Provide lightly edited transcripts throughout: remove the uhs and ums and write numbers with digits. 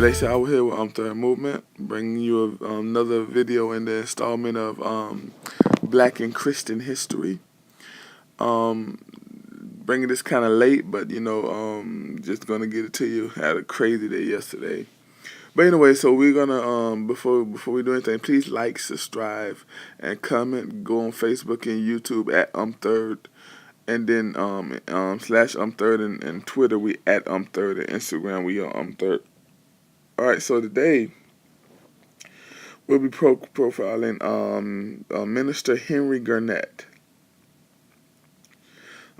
They say I was here with Third Movement, bringing you another video in the installment of Black and Christian history. Um, Bringing this kind of late, but just gonna get it to you. Had a crazy day yesterday. But anyway, so we're gonna before we do anything, please like, subscribe, and comment. Go on Facebook and YouTube at Third, and then slash Third, and Twitter we at Third, and Instagram we are Third. All right, so today we'll be profiling Minister Henry Garnett.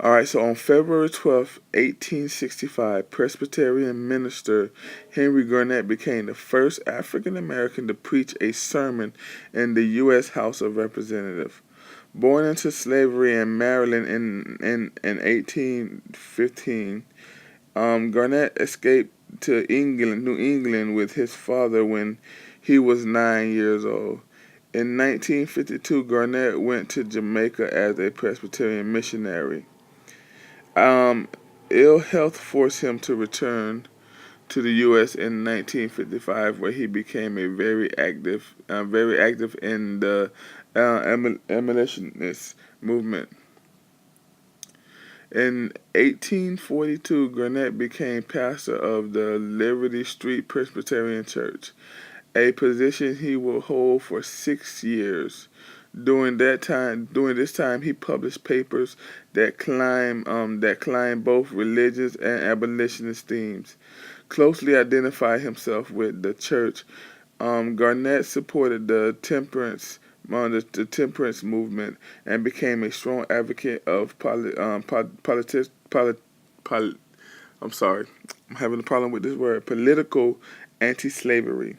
All right, so on February 12th, 1865, Presbyterian minister Henry Garnett became the first African American to preach a sermon in the U.S. House of Representatives. Born into slavery in Maryland in 1815, Garnett escaped to New England with his father when he was 9 years old. In 1952, Garnett went to Jamaica as a Presbyterian missionary. Um, Ill health forced him to return to the U.S. in 1955, where he became very active in the abolitionist movement. In 1842, Garnett became pastor of the Liberty Street Presbyterian Church, a position he would hold for 6 years. During this time, he published papers that climb both religious and abolitionist themes. Closely identified himself with the church, Garnett supported the temperance movement and became a strong advocate of I'm sorry, I'm having a problem with this word, political anti-slavery.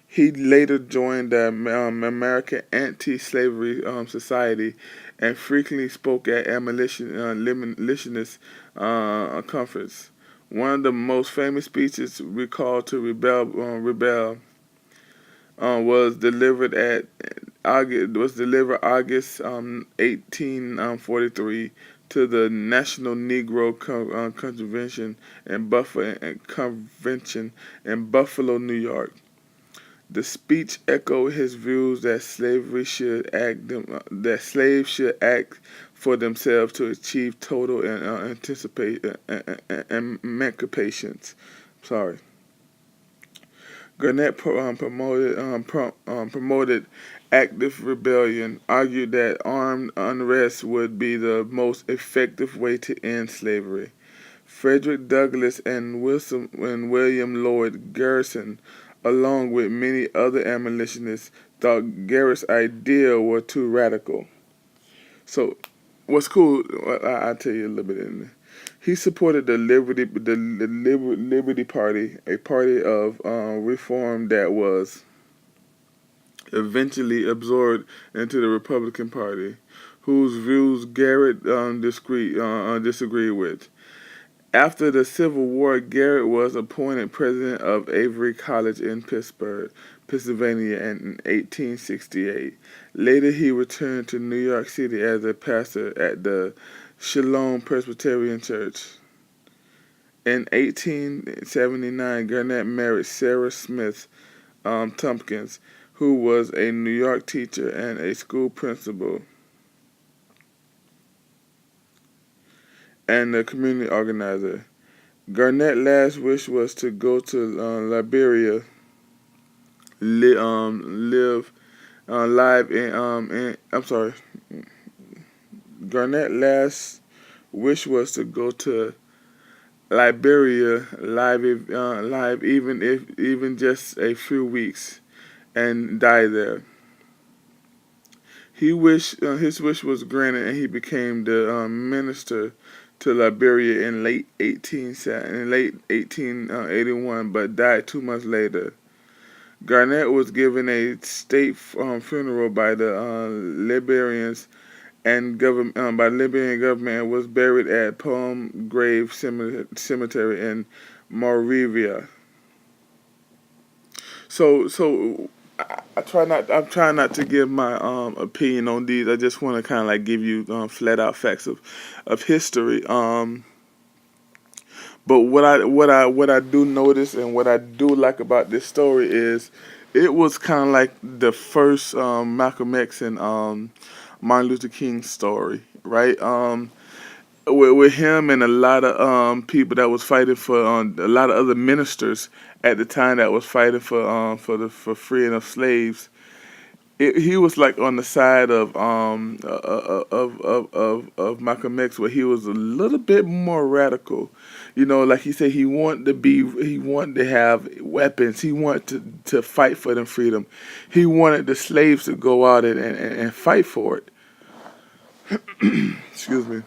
He later joined the American Anti-Slavery Society and frequently spoke at abolitionist conference. One of the most famous speeches recalled to Rebel was delivered August 1843 to the National Negro Convention in Buffalo, New York. The speech echoed his views that slaves should act for themselves to achieve total emancipation. Sorry. Garnett promoted active rebellion, argued that armed unrest would be the most effective way to end slavery. Frederick Douglass and William Lloyd Garrison, along with many other abolitionists, thought Garrett's ideas were too radical. So, what's cool? I'll tell you a little bit in there. He supported the Liberty Party, a party of reform that was eventually absorbed into the Republican Party, whose views Garrett disagreed with. After the Civil War, Garrett was appointed president of Avery College in Pittsburgh, Pennsylvania in 1868. Later, he returned to New York City as a pastor at the Shalom Presbyterian Church. In 1879, Garnett married Sarah Smith Tompkins, who was a New York teacher and a school principal and a community organizer. Garnett's last wish was to go to Liberia, live live in I'm sorry. Garnett's last wish was to go to Liberia live even just a few weeks and die there. His wish was granted, and he became the minister to Liberia in late 1881, but died 2 months later. Garnett was given a state funeral by the Liberians and by the Liberian government, and was buried at Palm Grave Cemetery in Monrovia. So I'm trying not to give my opinion on these. I just want to kind of like give you flat out facts of history. But what I do notice and what I do like about this story is it was kind of like the first Malcolm X and Martin Luther King story, right? With him and a lot of people that was fighting for a lot of other ministers at the time that was fighting for freeing of slaves. He was like on the side of Malcolm X, where he was a little bit more radical. Like he said, he wanted to have weapons. He wanted to fight for them freedom. He wanted the slaves to go out and fight for it. Excuse me.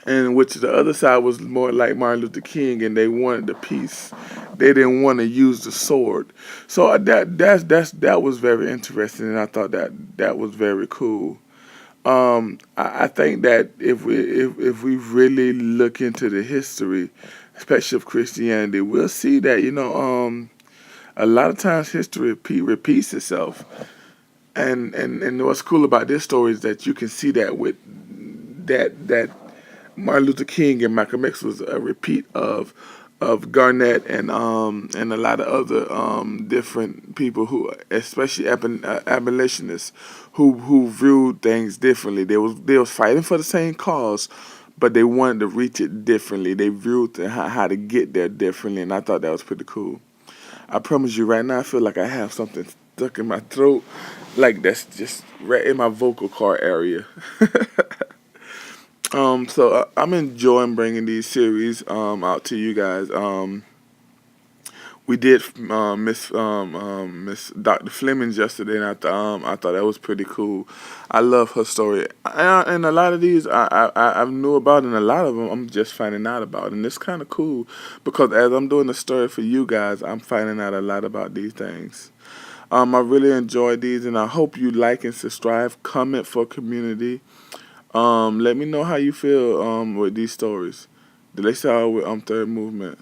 And which the other side was more like Martin Luther King, and they wanted the peace. They didn't want to use the sword. So that was very interesting, and I thought that was very cool. I think that if we really look into the history, especially of Christianity, we'll see that a lot of times history repeats itself. And what's cool about this story is that you can see that with that Martin Luther King and Malcolm X was a repeat of Garnett and a lot of other different people who, especially abolitionists, who viewed things differently. They was fighting for the same cause, but they wanted to reach it differently. They viewed how to get there differently, and I thought that was pretty cool. I promise you, right now, I feel like I have something stuck in my throat, like that's just right in my vocal cord area. So I'm enjoying bringing these series out to you guys. We did Miss Dr. Fleming's yesterday, and I thought that was pretty cool. I love her story, and a lot of these I knew about, and a lot of them I'm just finding out about, and it's kind of cool because as I'm doing the story for you guys, I'm finding out a lot about these things. I really enjoyed these, and I hope you like and subscribe, comment for community. Let me know how you feel with these stories. Let's start with Third Movement.